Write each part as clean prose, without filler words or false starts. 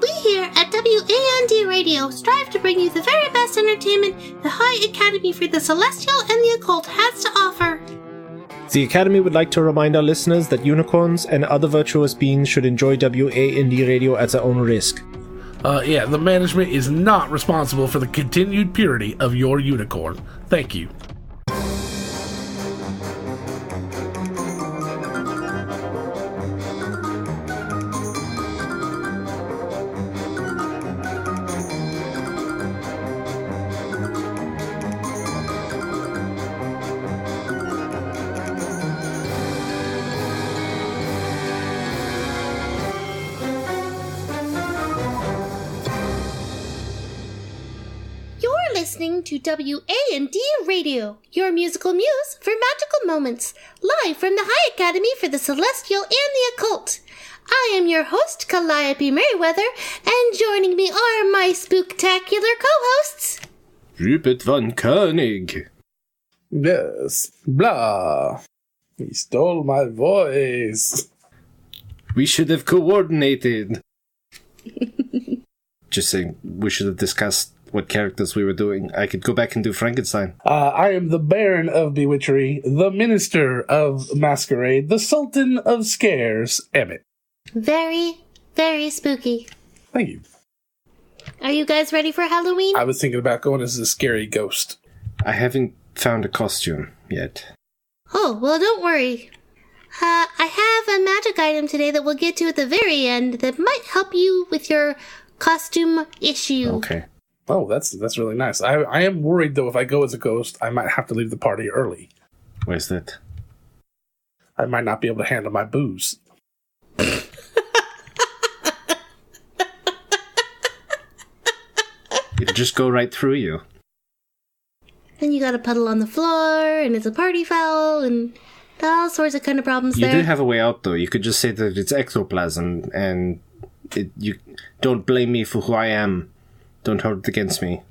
We here at WAND Radio strive to bring you the very best entertainment the High Academy for the Celestial and the Occult has to offer. The Academy would like to remind our listeners that unicorns and other virtuous beings should enjoy WAND Radio at their own risk. The management is not responsible for the continued purity of your unicorn. Thank you. Listening to WAND Radio, your musical muse for magical moments, live from the High Academy for the Celestial and the Occult. I am your host, Calliope Merriweather, and joining me are my spooktacular co-hosts, Rupert von Koenig. Yes, blah. He stole my voice. We should have coordinated. Just saying, we should have discussed what characters we were doing. I could go back and do Frankenstein. I am the Baron of Bewitchery, the Minister of Masquerade, the Sultan of Scares, Emmett. Very, very spooky. Thank you. Are you guys ready for Halloween? I was thinking about going as a scary ghost. I haven't found a costume yet. Oh, well, don't worry. I have a magic item today that we'll get to at the very end that might help you with your costume issue. Okay. Oh, that's really nice. I am worried, though, if I go as a ghost, I might have to leave the party early. Where's that? I might not be able to handle my booze. It'll just go right through you. Then you got a puddle on the floor, and it's a party foul, and all sorts of kind of problems You there. do have a way out, though. You could just say that it's ectoplasm, and you don't blame me for who I am. Don't hold it against me.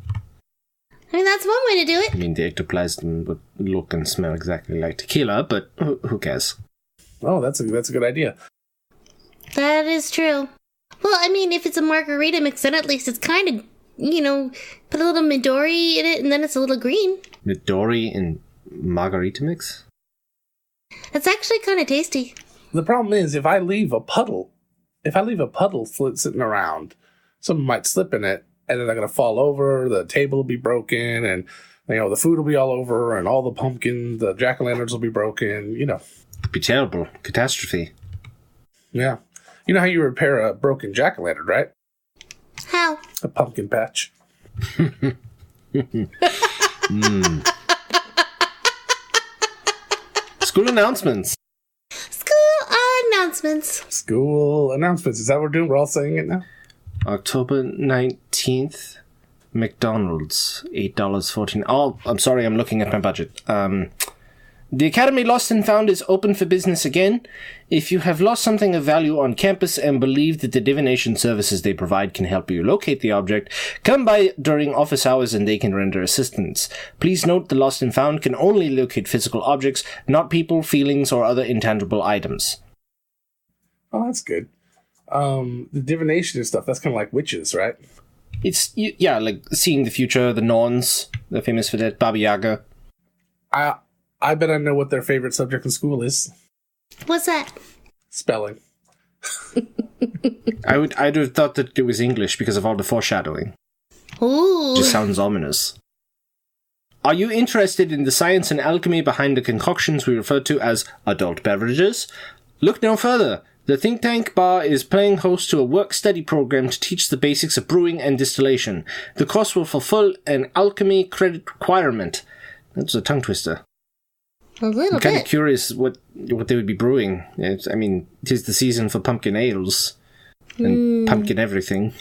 I mean, that's one way to do it. I mean, the ectoplasm would look and smell exactly like tequila, but who cares? Oh, that's a good idea. That is true. Well, I mean, if it's a margarita mix, then at least it's kind of, put a little Midori in it, and then it's a little green. Midori in margarita mix? It's actually kind of tasty. The problem is, if I leave a puddle sitting around, someone might slip in it, and then they're going to fall over, the table will be broken, and, the food will be all over, and all the pumpkins, the jack-o'-lanterns will be broken, It'd be terrible. Catastrophe. Yeah. You know how you repair a broken jack-o'-lantern, right? How? A pumpkin patch. School announcements. School announcements. Is that what we're doing? We're all saying it now? October 19th, McDonald's, $8.14. Oh, I'm sorry, I'm looking at my budget. The Academy Lost and Found is open for business again. If you have lost something of value on campus and believe that the divination services they provide can help you locate the object, come by during office hours and they can render assistance. Please note the Lost and Found can only locate physical objects, not people, feelings, or other intangible items. Oh, that's good. The divination and stuff, that's kind of like witches, right? It's, like seeing the future, the Norns, they're famous for that, Baba Yaga. I bet I know what their favorite subject in school is. What's that? Spelling. I'd have thought that it was English because of all the foreshadowing. Ooh. Just sounds ominous. Are you interested in the science and alchemy behind the concoctions we refer to as adult beverages? Look no further. The Think Tank Bar is playing host to a work-study program to teach the basics of brewing and distillation. The course will fulfill an alchemy credit requirement. That's a tongue twister. A little I'm kind bit. of curious what they would be brewing. It is the season for pumpkin ales and pumpkin everything.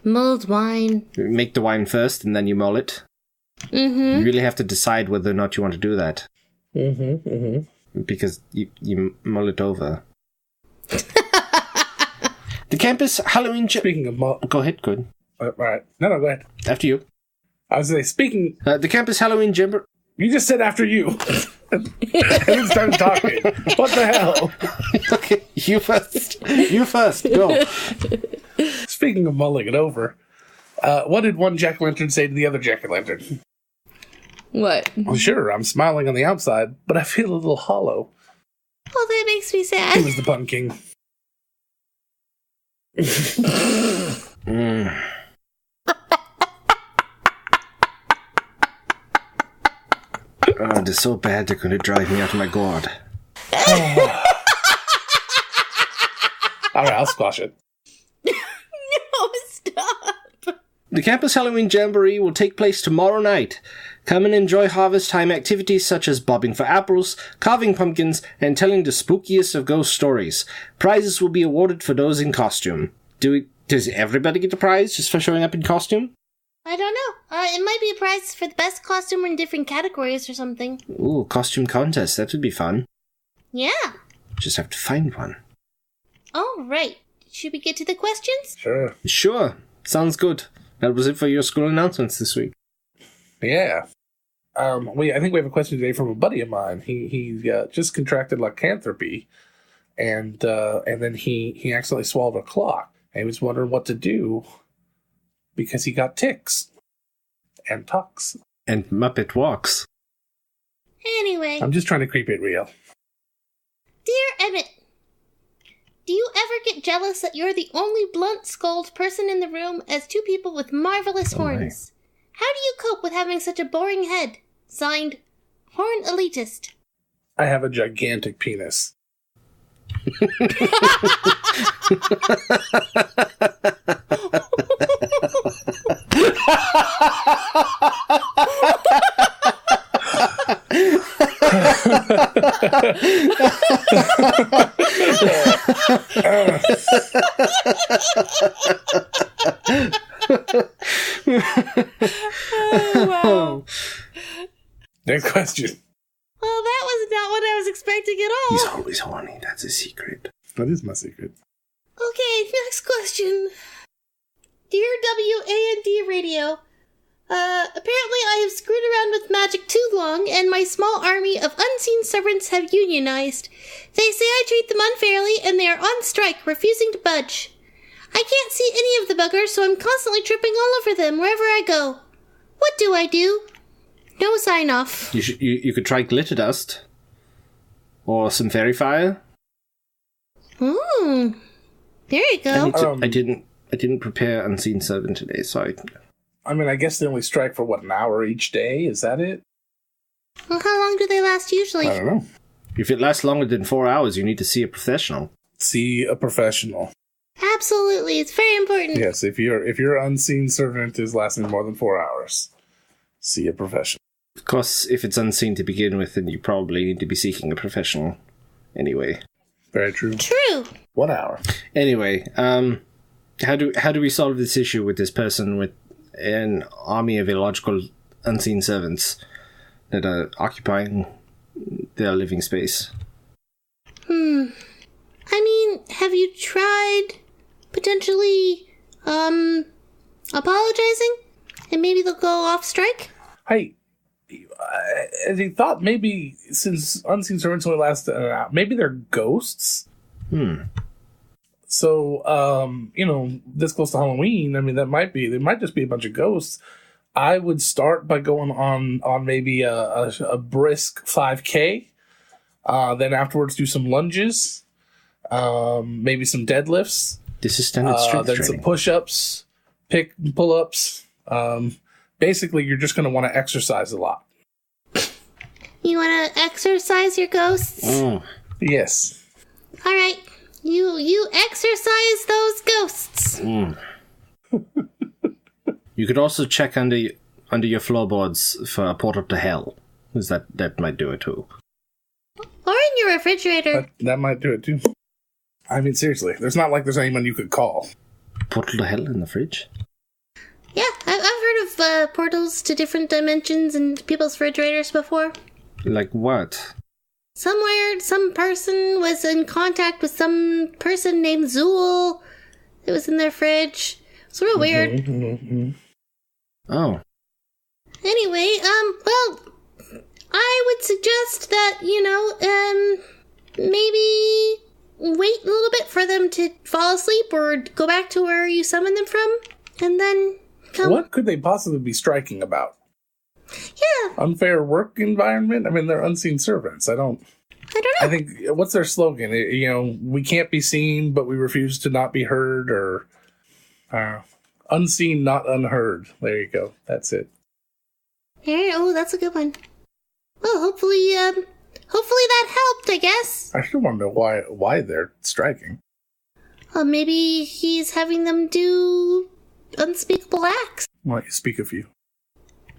Mulled wine. You make the wine first and then you mull it. Mm-hmm. You really have to decide whether or not you want to do that. Mm-hmm, mm-hmm. Because you mull it over. The campus Halloween... Speaking of mull... Go ahead, go ahead. All right. No, go ahead. After you. I was going to say, speaking... The campus Halloween Jamboree... You just said after you. And then started talking. What the hell? Okay, you first. You first, go. Speaking of mulling it over, what did one jack-o'-lantern say to the other jack-o'-lantern? What? Well, sure, I'm smiling on the outside, but I feel a little hollow. Oh, that makes me He sad. was the Pun King. Oh, they're so bad they're going to drive me out of my gourd. All right, I'll squash it. No, stop. The campus Halloween Jamboree will take place tomorrow night. Come and enjoy harvest time activities such as bobbing for apples, carving pumpkins, and telling the spookiest of ghost stories. Prizes will be awarded for those in costume. Does everybody get a prize just for showing up in costume? I don't know. It might be a prize for the best costume in different categories or something. Ooh, costume contest. That would be fun. Yeah. Just have to find one. All right. Should we get to the questions? Sure. Sure. Sounds good. That was it for your school announcements this week. Yeah. I think we have a question today from a buddy of mine. He just contracted lycanthropy, and then he accidentally swallowed a clock. And he was wondering what to do because he got ticks and tucks. And Muppet Walks. Anyway. I'm just trying to keep it real. Dear Emmett, do you ever get jealous that you're the only blunt-skulled person in the room as two people with marvelous horns? How do you cope with having such a boring head? Signed, Horn Elitist. I have a gigantic penis. Oh, wow. Next question. Well, that was not what I was expecting at all. He's always horny. That's a secret. That is my secret. Okay, next question. Dear WAND Radio, apparently I have screwed around with magic too long, and my small army of unseen servants have unionized. They say I treat them unfairly, and they are on strike, refusing to budge. I can't see any of the buggers, so I'm constantly tripping all over them wherever I go. What do I do? No sign-off. You could try glitter dust. Or some fairy fire. There you go. I didn't prepare Unseen Servant today, so I guess they only strike for, an hour each day? Is that it? Well, how long do they last usually? I don't know. If it lasts longer than 4 hours, you need to see a professional. See a professional. Absolutely, it's very important. Yes, if your unseen servant is lasting more than 4 hours, see a professional. Of course, if it's unseen to begin with, then you probably need to be seeking a professional. Anyway. Very true. True. 1 hour. Anyway, how do we solve this issue with this person with an army of illogical unseen servants that are occupying their living space? Have you tried potentially, apologizing? And maybe they'll go off strike? Hey, I thought maybe since unseen servants only last an hour, maybe they're ghosts. So, this close to Halloween, they might just be a bunch of ghosts. I would start by going on maybe a brisk 5K. Then afterwards do some lunges, maybe some deadlifts. This is standard strength then training. some push-ups, pull-ups. Basically, you're just going to want to exercise a lot. You want to exercise your ghosts? Yes. All right. You exercise those ghosts. You could also check under your floorboards for a portal to hell. Because that might do it too. Or in your refrigerator. That might do it too. Seriously, there's not like there's anyone you could call. Portal to hell in the fridge? Yeah, I've heard of portals to different dimensions in people's refrigerators before. Like what? Somewhere, some person was in contact with some person named Zool. It was in their fridge. It's real weird. Oh. Anyway, well, I would suggest that, maybe wait a little bit for them to fall asleep or go back to where you summoned them from, and then come. What could they possibly be striking about? Yeah. Unfair work environment? I mean, they're unseen servants. I don't know. I think, what's their slogan? We can't be seen, but we refuse to not be heard, or unseen, not unheard. There you go. That's it. Yeah, oh, that's a good one. Well, hopefully that helped, I guess. I still want to know why they're striking. Well, maybe he's having them do unspeakable acts. Why don't you speak a few?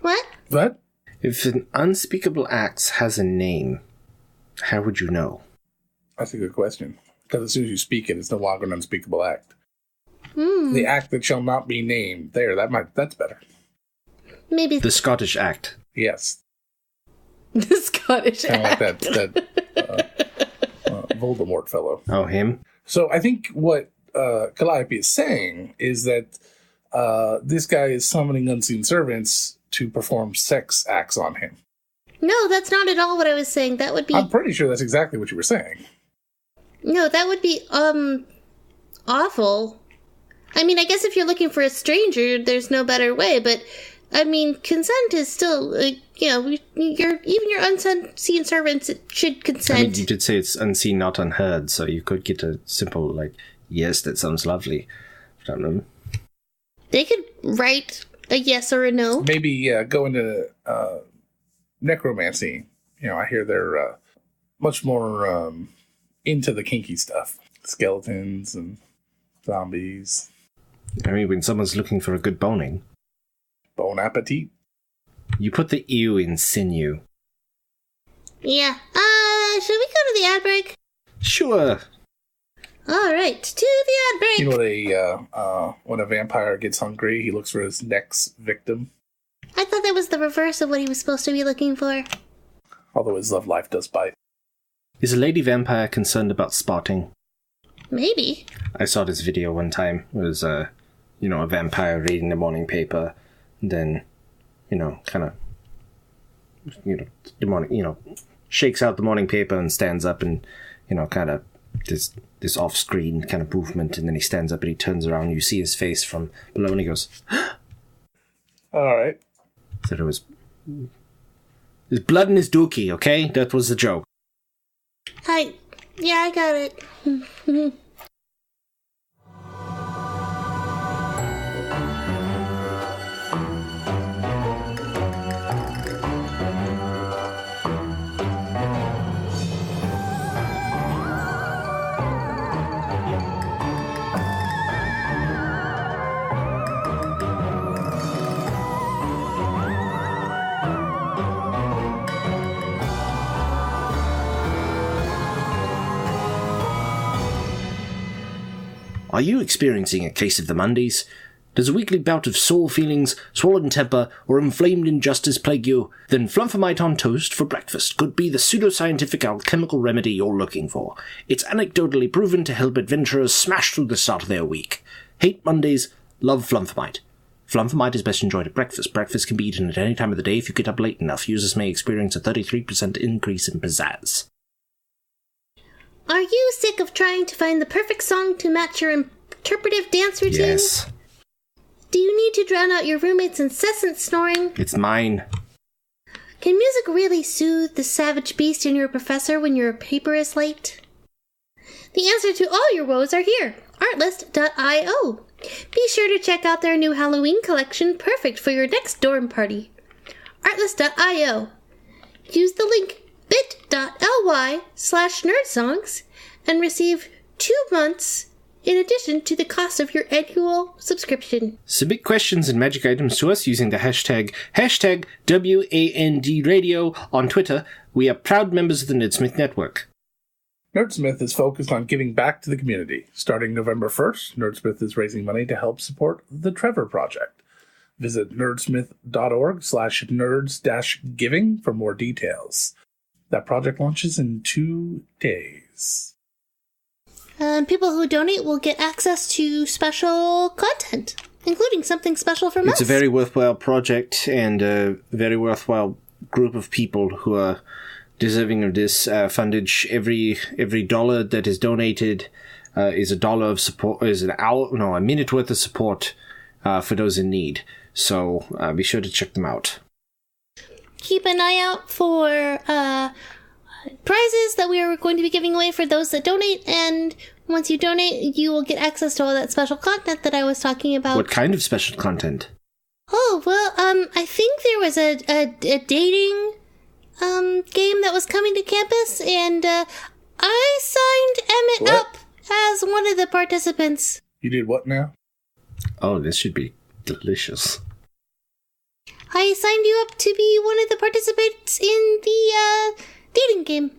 What? What? If an unspeakable act has a name, how would you know? That's a good question. Because as soon as you speak it, it's no longer an unspeakable act. The act that shall not be named. That's better. Maybe The Scottish Act. Yes. the Scottish Kind of like act. that Voldemort fellow. Oh, him? So I think what Calliope is saying is that this guy is summoning unseen servants to perform sex acts on him. No, that's not at all what I was saying. That would be... I'm pretty sure that's exactly what you were saying. No, that would be, awful. I mean, I guess if you're looking for a stranger, there's no better way, but, I mean, consent is still, even your unseen servants should consent. I mean, you did say it's unseen, not unheard, so you could get a simple, yes, that sounds lovely. I don't know. They could write a yes or a no. Maybe go into necromancy. I hear they're much more into the kinky stuff. Skeletons and zombies. I mean, when someone's looking for a good boning, Bon appetit. you put the ew in sinew. Yeah. Should we go to the ad break? Sure. All right, to the ad break. You know, when a vampire gets hungry, he looks for his next victim. I thought that was the reverse of what he was supposed to be looking for. Although his love life does bite. Is a lady vampire concerned about spotting? Maybe. I saw this video one time. It was, a vampire reading the morning paper, and then, shakes out the morning paper and stands up and, kind of this off-screen kind of movement, and then he stands up and he turns around, you see his face from below, and he goes, All right. So there's blood in his dookie, okay? That was the joke. I got it. Are you experiencing a case of the Mondays? Does a weekly bout of sore feelings, swollen temper, or inflamed injustice plague you? Then Flumphomite on toast for breakfast could be the pseudoscientific alchemical remedy you're looking for. It's anecdotally proven to help adventurers smash through the start of their week. Hate Mondays, love Flumphomite. Flumphomite is best enjoyed at breakfast. Breakfast can be eaten at any time of the day if you get up late enough. Users may experience a 33% increase in pizzazz. Are you sick of trying to find the perfect song to match your interpretive dance routine? Yes. Do you need to drown out your roommate's incessant snoring? It's mine. Can music really soothe the savage beast in your professor when your paper is late? The answer to all your woes are here, artlist.io. Be sure to check out their new Halloween collection, perfect for your next dorm party. Artlist.io. Use the link bit.ly/nerdsongs and receive 2 months in addition to the cost of your annual subscription. Submit questions and magic items to us using the hashtag WAND Radio on Twitter. We are proud members of the Nerdsmith Network. Nerdsmith is focused on giving back to the community. Starting November 1st, Nerdsmith is raising money to help support the Trevor Project. Visit nerdsmith.org/nerds-giving for more details. That project launches in 2 days. People who donate will get access to special content, including something special from us. It's a very worthwhile project and a very worthwhile group of people who are deserving of this fundage. Every dollar that is donated is a dollar of support, is a minute worth of support for those in need. So be sure to check them out. Keep an eye out for prizes that we are going to be giving away for those that donate, and once you donate, you will get access to all that special content that I was talking about. What kind of special content? Oh, well, I think there was a dating game that was coming to campus, and I signed Emmett up as one of the participants. You did what now? Oh, this should be delicious. I signed you up to be one of the participants in the dating game.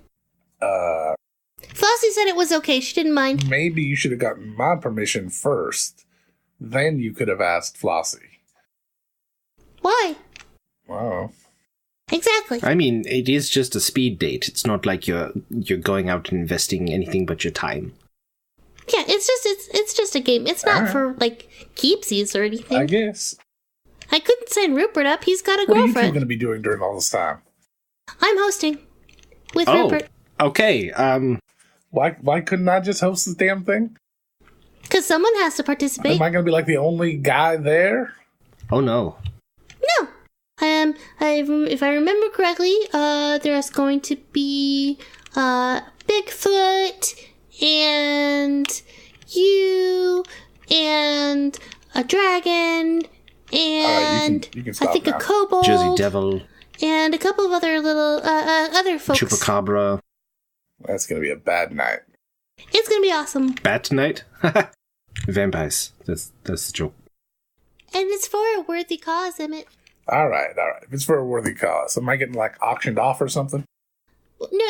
Flossie said it was okay. She didn't mind. Maybe you should have gotten my permission first. Then you could have asked Flossie. Why? Wow. Exactly. I mean, it is just a speed date. It's not like you're going out and investing anything but your time. Yeah, it's just a game. It's not for like keepsies or anything. I guess. I couldn't sign Rupert up. He's got a What are you two girlfriend. going to be doing during all this time? I'm hosting with Rupert. Okay. Why couldn't I just host this damn thing? Because someone has to participate. Am I going to be like the only guy there? Oh no. No. If I remember correctly, there's going to be Bigfoot and you and a dragon and you can I stop think now. a kobold Jersey Devil. and a couple of other little other folks. Chupacabra. That's going to be a bad night. It's gonna be awesome, Bat Night. Vampires. That's the joke. and it's for a worthy cause, Emmett. All right. If it's for a worthy cause, am I getting like auctioned off or something? No,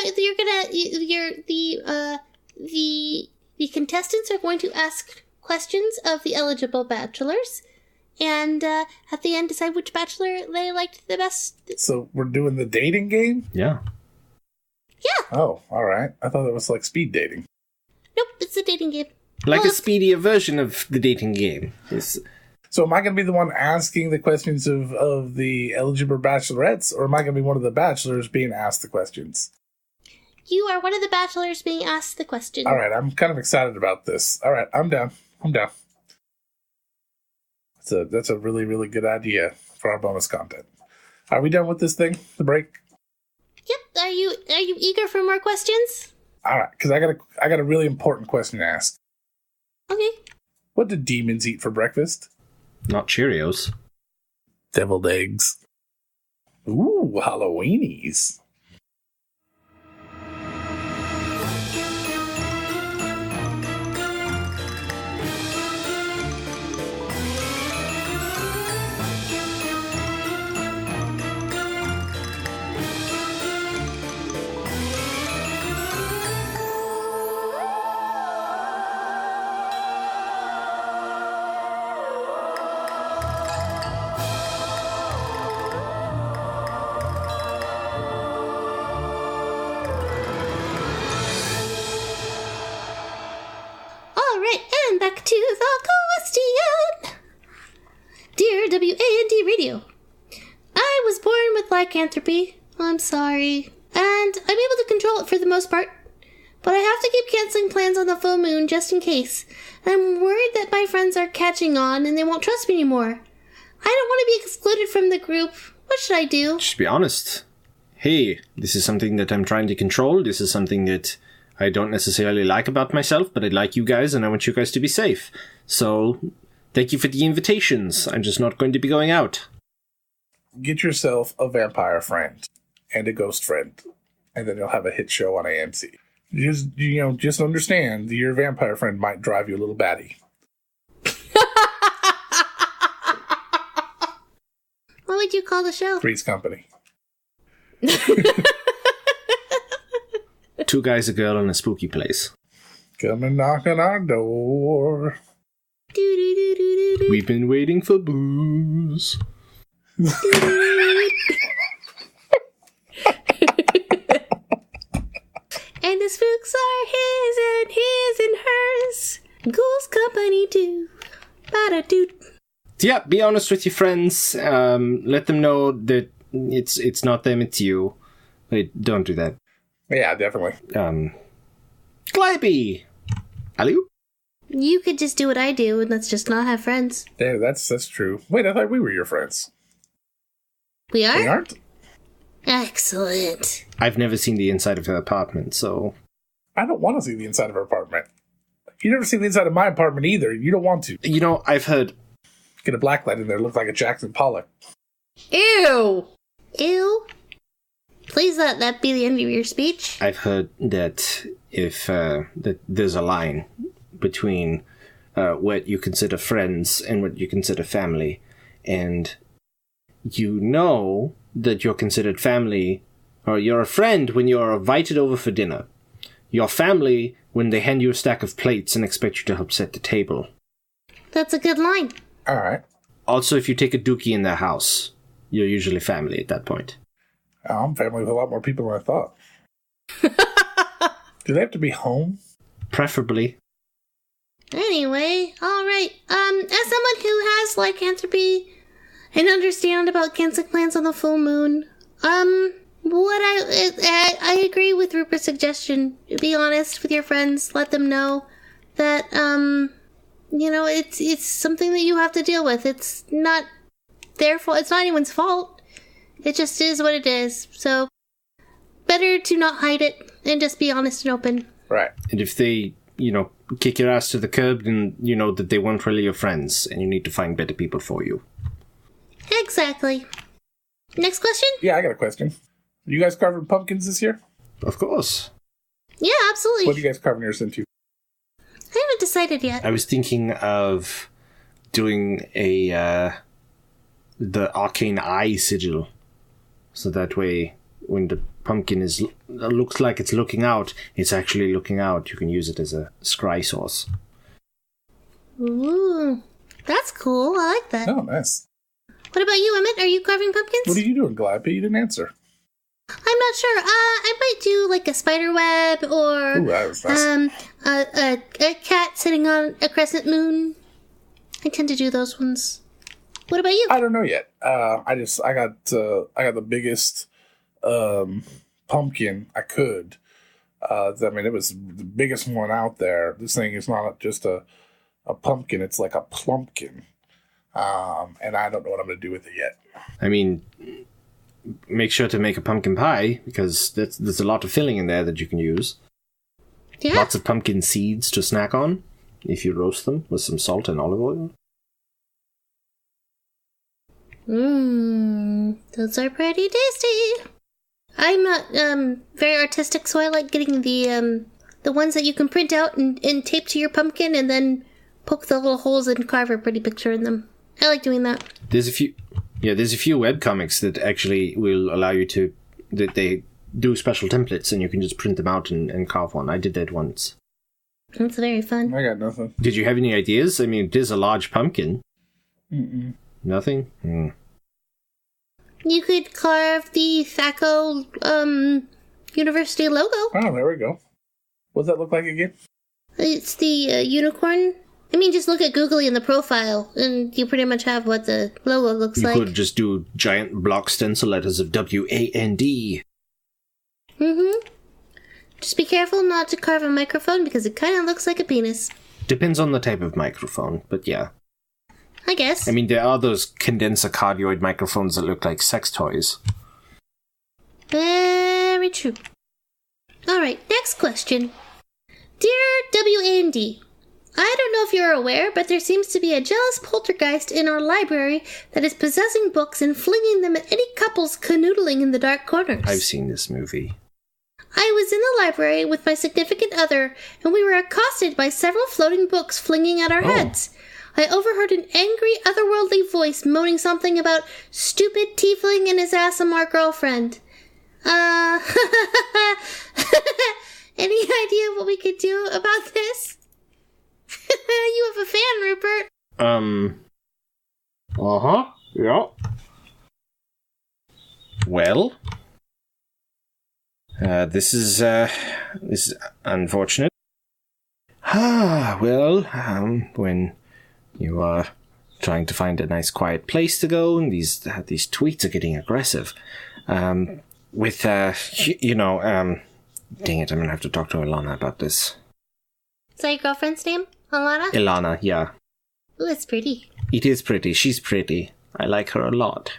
the contestants are going to ask questions of the eligible bachelors, and at the end decide which bachelor they liked the best. So we're doing the dating game? Yeah. Yeah. Oh, all right. I thought it was like speed dating. Nope, it's a dating game. Like Well, a speedier version of the dating game. So am I going to be the one asking the questions of the eligible bachelorettes, or am I going to be one of the bachelors being asked the questions? You are one of the bachelors being asked the question. All right, I'm kind of excited about this. All right, I'm down. That's a really, really good idea for our bonus content. Are we done with this thing? The break? Yep. Are you eager for more questions? All right, because I got a really important question to ask. Okay. What do demons eat for breakfast? Not Cheerios. Deviled eggs. Ooh, Halloweenies. All right, and back to the question. Dear WAND Radio, I was born with lycanthropy. I'm sorry. And I'm able to control it for the most part. But I have to keep canceling plans on the full moon just in case. And I'm worried that my friends are catching on and they won't trust me anymore. I don't want to be excluded from the group. What should I do? Just be honest. Hey, this is something that I'm trying to control. This is something that I don't necessarily like about myself, but I like you guys and I want you guys to be safe. So, thank you for the invitations. I'm just not going to be going out. Get yourself a vampire friend and a ghost friend, and then you'll have a hit show on AMC. Just understand your vampire friend might drive you a little batty. What would you call the show? Three's Company. Two guys, a girl, and a spooky place. Come and knock on our door. Do-do-do-do-do-do. We've been waiting for booze. And the spooks are his and hers. Ghost company too. Ba-da-doo. Yeah, be honest with your friends. Let them know that it's not them, it's you. Wait, don't do that. Yeah, definitely. Glibby! Alley-oop? You could just do what I do, and let's just not have friends. Yeah, that's true. Wait, I thought we were your friends. We are? We aren't? Excellent. I've never seen the inside of her apartment, so... I don't want to see the inside of her apartment. You never seen the inside of my apartment either. You don't want to. You know, I've heard... Get a blacklight in there. Look like a Jackson Pollock. Ew! Ew? Please let that be the end of your speech. I've heard that if that there's a line between what you consider friends and what you consider family, and you know that you're considered family, or you're a friend when you're invited over for dinner. You're family when they hand you a stack of plates and expect you to help set the table. That's a good line. All right. Also, if you take a dookie in their house, you're usually family at that point. I'm family with a lot more people than I thought. Do they have to be home? Preferably. Anyway, alright. As someone who has lycanthropy and understand about canceling plans on the full moon, what I agree with Rupert's suggestion. Be honest with your friends. Let them know that, it's something that you have to deal with. It's not their fault. It's not anyone's fault. It just is what it is. So, better to not hide it and just be honest and open. Right. And if they, kick your ass to the curb, then you know that they weren't really your friends, and you need to find better people for you. Exactly. Next question? Yeah, I got a question. You guys carving pumpkins this year? Of course. Yeah, absolutely. What are you guys carving yours into? I haven't decided yet. I was thinking of doing the arcane eye sigil. So that way, when the pumpkin looks like it's looking out, it's actually looking out. You can use it as a scry source. Ooh, that's cool. I like that. Oh, nice. What about you, Emmett? Are you carving pumpkins? What are you doing, Glad? You didn't answer. I'm not sure. I might do like a spider web or Ooh, that was nice. a cat sitting on a crescent moon. I tend to do those ones. What about you? I don't know yet. I got the biggest pumpkin I could. It was the biggest one out there. This thing is not just a pumpkin; it's like a plumpkin. And I don't know what I'm going to do with it yet. I mean, make sure to make a pumpkin pie, because there's a lot of filling in there that you can use. Yeah. Lots of pumpkin seeds to snack on if you roast them with some salt and olive oil. Those are pretty tasty. I'm not very artistic, so I like getting the ones that you can print out and tape to your pumpkin and then poke the little holes and carve a pretty picture in them. I like doing that. There's a few webcomics that actually will allow you to, that they do special templates and you can just print them out and carve one. I did that once. That's very fun. I got nothing. Did you have any ideas? I mean, it is a large pumpkin. Mm-mm. Nothing? You could carve the THACO University logo. Oh, there we go. What's that look like again? It's the unicorn. I mean, just look at Googly in the profile, and you pretty much have what the logo looks like. You could just do giant block stencil letters of WAND. Just be careful not to carve a microphone, because it kind of looks like a penis. Depends on the type of microphone, but yeah. I guess. I mean, there are those condenser cardioid microphones that look like sex toys. Very true. Alright, next question. Dear WAND, I don't know if you're aware, but there seems to be a jealous poltergeist in our library that is possessing books and flinging them at any couples canoodling in the dark corners. I've seen this movie. I was in the library with my significant other, and we were accosted by several floating books flinging at our heads. I overheard an angry, otherworldly voice moaning something about stupid tiefling and his ASMR girlfriend. Any idea what we could do about this? You have a fan, Rupert. Yeah. Well, this is unfortunate. When you are trying to find a nice quiet place to go, and these tweets are getting aggressive. Dang it, I'm gonna have to talk to Ilana about this. Is that your girlfriend's name? Alana? Ilana, yeah. Ooh, it's pretty. It is pretty. She's pretty. I like her a lot.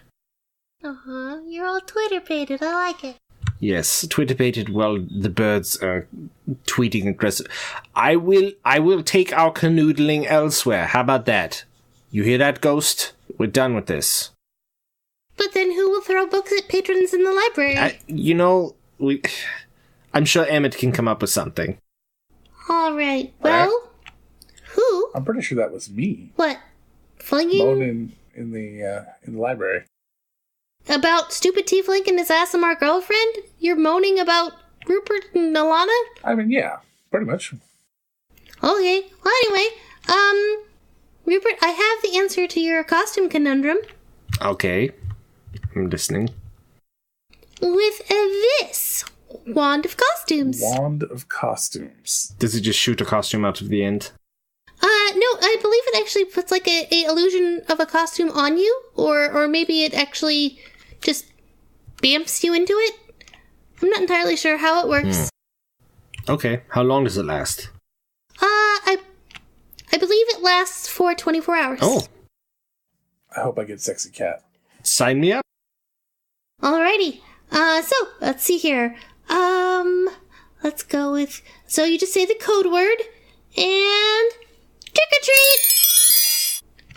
Uh-huh. You're all Twitter-baited. I like it. Yes, Twitter-baited while the birds are tweeting aggressive. I will take our canoodling elsewhere. How about that? You hear that, Ghost? We're done with this. But then who will throw books at patrons in the library? I'm sure Emmett can come up with something. All right. Well, who? I'm pretty sure that was me. What? Flinging? Moaning in the library. About stupid Tiefling and his ASMR girlfriend? You're moaning about Rupert and Alana? I mean, yeah, pretty much. Okay. Well, anyway, Rupert, I have the answer to your costume conundrum. Okay. I'm listening. With this wand of costumes. Wand of costumes. Does it just shoot a costume out of the end? No, I believe it actually puts like a illusion of a costume on you, or maybe it actually just bamps you into it. I'm not entirely sure how it works. Okay, how long does it last? I believe it lasts for 24 hours. Oh. I hope I get sexy cat. Sign me up. Alrighty. So, let's see here. Let's go with... So you just say the code word, and... Trick or treat!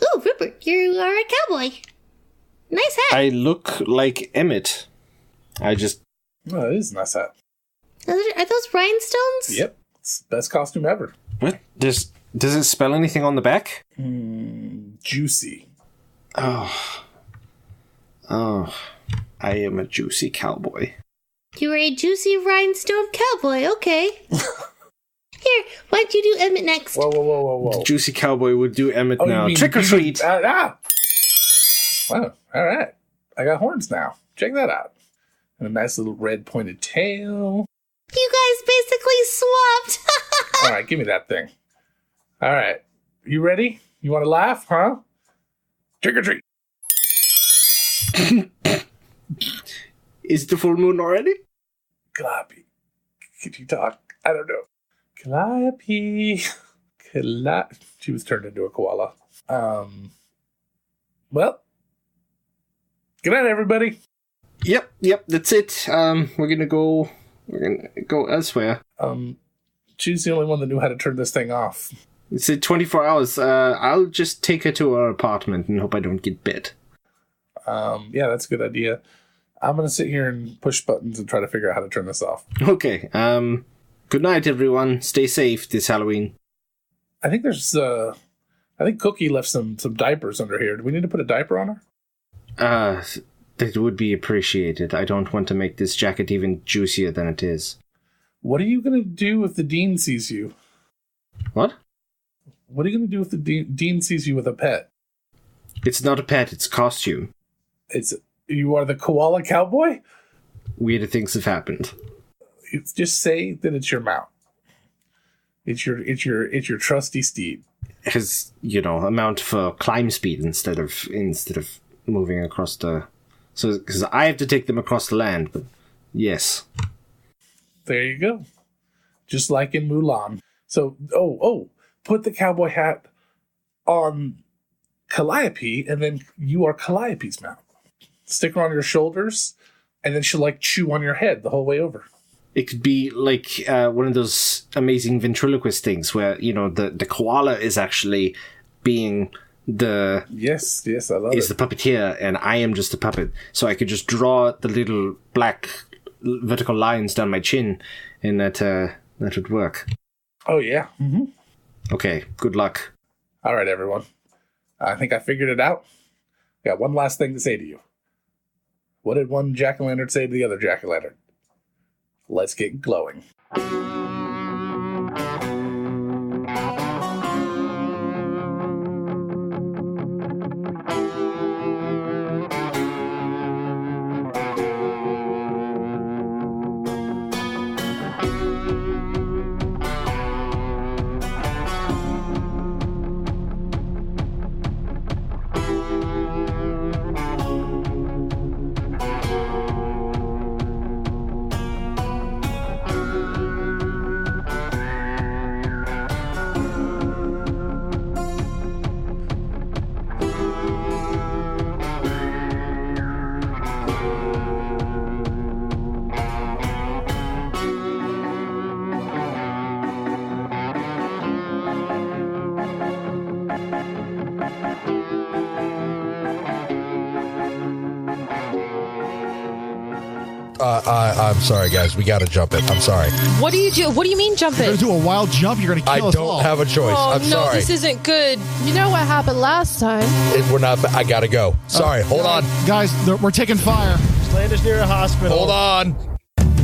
Ooh, Rupert, you are a cowboy. Nice hat. I look like Emmett. Oh, it is a nice hat. Are those rhinestones? Yep. It's the best costume ever. What? Does it spell anything on the back? Juicy. Oh, I am a juicy cowboy. You are a juicy rhinestone cowboy, okay. Here, why don't you do Emmett next? Whoa. Juicy cowboy would do Emmett Oh, now. you mean- Trick or treat! Wow, all right. I got horns now. Check that out. And a nice little red pointed tail. You guys basically swapped. All right, give me that thing. All right. You ready? You want to laugh, huh? Trick or treat. Is the full moon already? Calliope. Could you talk? I don't know. Calliope. She was turned into a koala. Well. Good night, everybody. Yep, that's it. We're gonna go elsewhere. She's the only one that knew how to turn this thing off. It's 24 hours. I'll just take her to her apartment and hope I don't get bit. Yeah, that's a good idea. I'm going to sit here and push buttons and try to figure out how to turn this off. Okay. Good night, everyone. Stay safe this Halloween. I think Cookie left some diapers under here. Do we need to put a diaper on her? That would be appreciated. I don't want to make this jacket even juicier than it is. What are you going to do if the dean sees you? What? What are you going to do if the dean sees you with a pet? It's not a pet, it's a costume. You are the koala cowboy? Weirder things have happened. Just say that it's your mount. It's your trusty steed. It has, amount for climb speed instead of moving across the... So, because I have to take them across the land, but yes. There you go. Just like in Mulan. So, put the cowboy hat on Calliope, and then you are Calliope's mount. Stick her on your shoulders, and then she'll, chew on your head the whole way over. It could be like one of those amazing ventriloquist things where, the koala is actually being the... Yes, I love it. Is the puppeteer, and I am just a puppet. So I could just draw the little black vertical lines down my chin, and that would work. Oh, yeah. Mm-hmm. Okay, good luck. All right, everyone. I think I figured it out. Got one last thing to say to you. What did one jack-o'-lantern say to the other jack-o'-lantern? Let's get glowing. I'm sorry, guys. We got to jump it. I'm sorry. What do you do? What do you mean jump You're it? going to do a wild jump? You're going to kill us all. I don't have a choice. Oh, I'm no, sorry. this isn't good. You know what happened last time? We're not. I got to go. Sorry. Hold on. Guys, we're taking fire. Land us near a hospital. Hold on.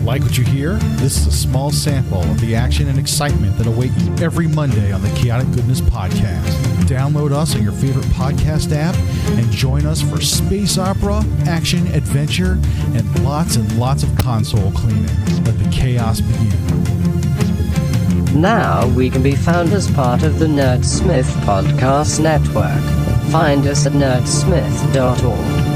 Like what you hear? This is a small sample of the action and excitement that await you every Monday on the Chaotic Goodness Podcast. Download us on your favorite podcast app and join us for space opera, action, adventure, and lots of console cleaning. Let the chaos begin. Now we can be found as part of the Nerdsmith Podcast Network. Find us at nerdsmith.org.